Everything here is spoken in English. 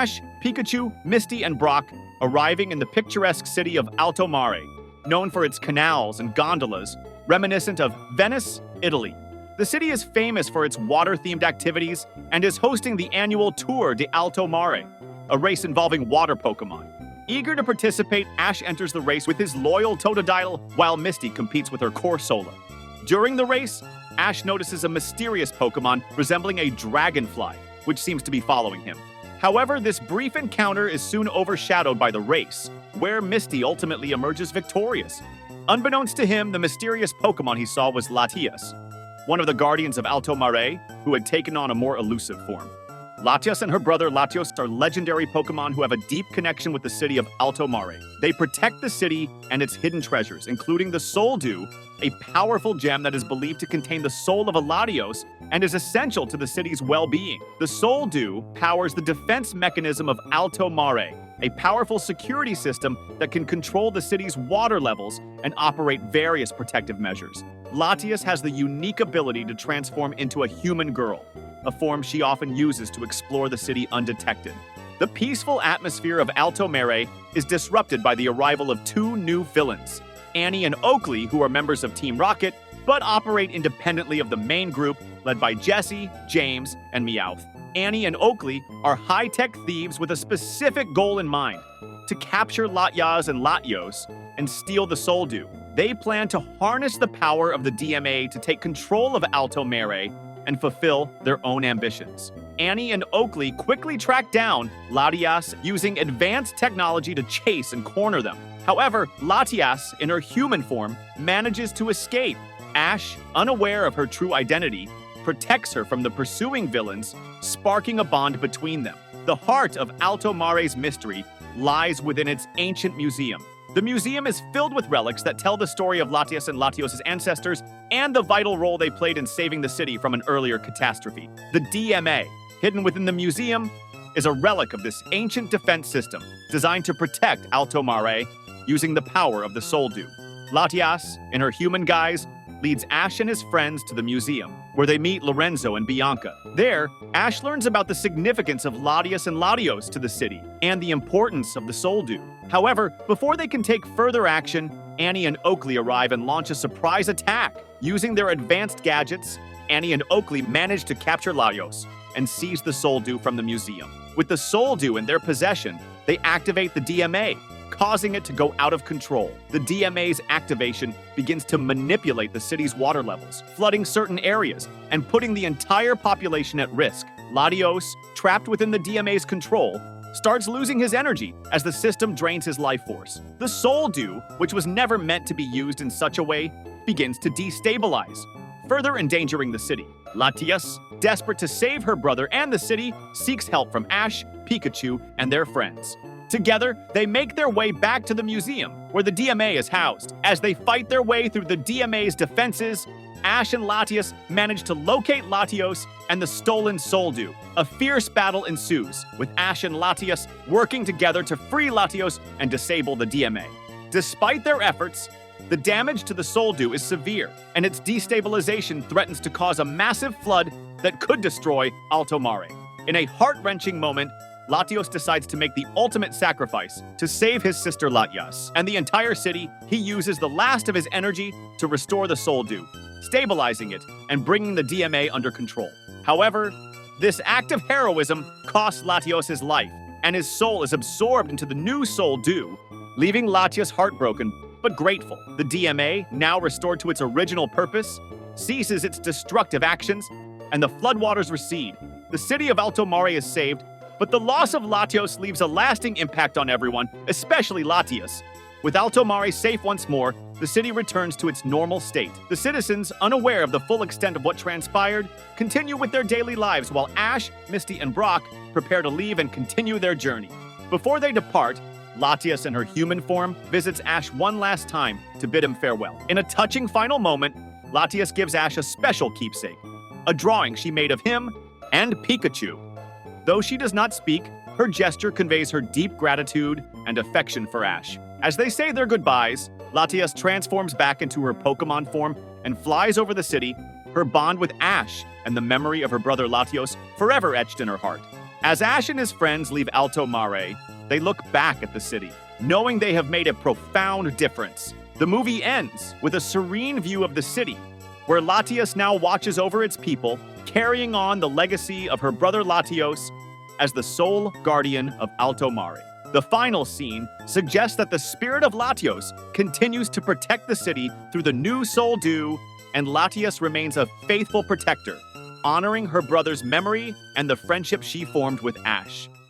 Ash, Pikachu, Misty, and Brock arriving in the picturesque city of Alto Mare, known for its canals and gondolas, reminiscent of Venice, Italy. The city is famous for its water-themed activities and is hosting the annual Tour de Alto Mare, a race involving water Pokemon. Eager to participate, Ash enters the race with his loyal Totodile, while Misty competes with her Corsola. During the race, Ash notices a mysterious Pokemon resembling a dragonfly, which seems to be following him. However, this brief encounter is soon overshadowed by the race, where Misty ultimately emerges victorious. Unbeknownst to him, the mysterious Pokemon he saw was Latias, one of the guardians of Alto Mare, who had taken on a more elusive form. Latias and her brother Latios are legendary Pokemon who have a deep connection with the city of Alto Mare. They protect the city and its hidden treasures, including the Soul Dew, a powerful gem that is believed to contain the soul of a latios and is essential to the city's well-being. The Soul Dew powers the defense mechanism of Alto Mare, a powerful security system that can control the city's water levels and operate various protective measures. Latias has the unique ability to transform into a human girl, a form she often uses to explore the city undetected. The peaceful atmosphere of Alto Mare is disrupted by the arrival of two new villains, Annie and Oakley, who are members of Team Rocket, but operate independently of the main group led by Jessie, James, and Meowth. Annie and Oakley are high-tech thieves with a specific goal in mind: to capture latias and latios and steal the Soul Dew. They plan to harness the power of the DMA to take control of Alto Mare and fulfill their own ambitions. Annie and Oakley quickly track down Latias using advanced technology to chase and corner them. However, Latias, in her human form, manages to escape. Ash, unaware of her true identity, protects her from the pursuing villains, sparking a bond between them. The heart of Alto Mare's mystery lies within its ancient museum. The museum is filled with relics that tell the story of Latias and Latios' ancestors and the vital role they played in saving the city from an earlier catastrophe. The DMA, hidden within the museum, is a relic of this ancient defense system designed to protect Alto Mare using the power of the Soul Dew. Latias, in her human guise, leads Ash and his friends to the museum, where they meet Lorenzo and Bianca. There, Ash learns about the significance of Latias and Latios to the city and the importance of the Soul Dew. However, before they can take further action, Annie and Oakley arrive and launch a surprise attack. Using their advanced gadgets, Annie and Oakley manage to capture Latios and seize the Soul Dew from the museum. With the Soul Dew in their possession, they activate the DMA, causing it to go out of control. The DMA's activation begins to manipulate the city's water levels, flooding certain areas and putting the entire population at risk. Latios, trapped within the DMA's control, starts losing his energy as the system drains his life force. The Soul Dew, which was never meant to be used in such a way, begins to destabilize, further endangering the city. Latias, desperate to save her brother and the city, seeks help from Ash, Pikachu, and their friends. Together, they make their way back to the museum, where the DMA is housed. As they fight their way through the DMA's defenses, Ash and Latias manage to locate Latios and the stolen Soul Dew. A fierce battle ensues, with Ash and Latias working together to free Latios and disable the DMA. Despite their efforts, the damage to the Soul Dew is severe, and its destabilization threatens to cause a massive flood that could destroy Alto Mare. In a heart-wrenching moment, Latios decides to make the ultimate sacrifice to save his sister Latias and the entire city. He uses the last of his energy to restore the Soul Dew, stabilizing it and bringing the DMA under control. However, this act of heroism costs Latios his life, and his soul is absorbed into the new Soul Dew, leaving Latias heartbroken but grateful. The DMA, now restored to its original purpose, ceases its destructive actions, and the floodwaters recede. The city of Alto Mare is saved, but the loss of Latios leaves a lasting impact on everyone, especially Latias. With Alto Mare safe once more, the city returns to its normal state. The citizens, unaware of the full extent of what transpired, continue with their daily lives while Ash, Misty, and Brock prepare to leave and continue their journey. Before they depart, Latias in her human form visits Ash one last time to bid him farewell. In a touching final moment, Latias gives Ash a special keepsake, a drawing she made of him and Pikachu. Though she does not speak, her gesture conveys her deep gratitude and affection for Ash. As they say their goodbyes, Latias transforms back into her Pokemon form and flies over the city, her bond with Ash and the memory of her brother Latios forever etched in her heart. As Ash and his friends leave Alto Mare, they look back at the city, knowing they have made a profound difference. The movie ends with a serene view of the city, where Latias now watches over its people, carrying on the legacy of her brother Latios as the sole guardian of Alto Mare. The final scene suggests that the spirit of Latios continues to protect the city through the new Soul Dew, and Latias remains a faithful protector, honoring her brother's memory and the friendship she formed with Ash.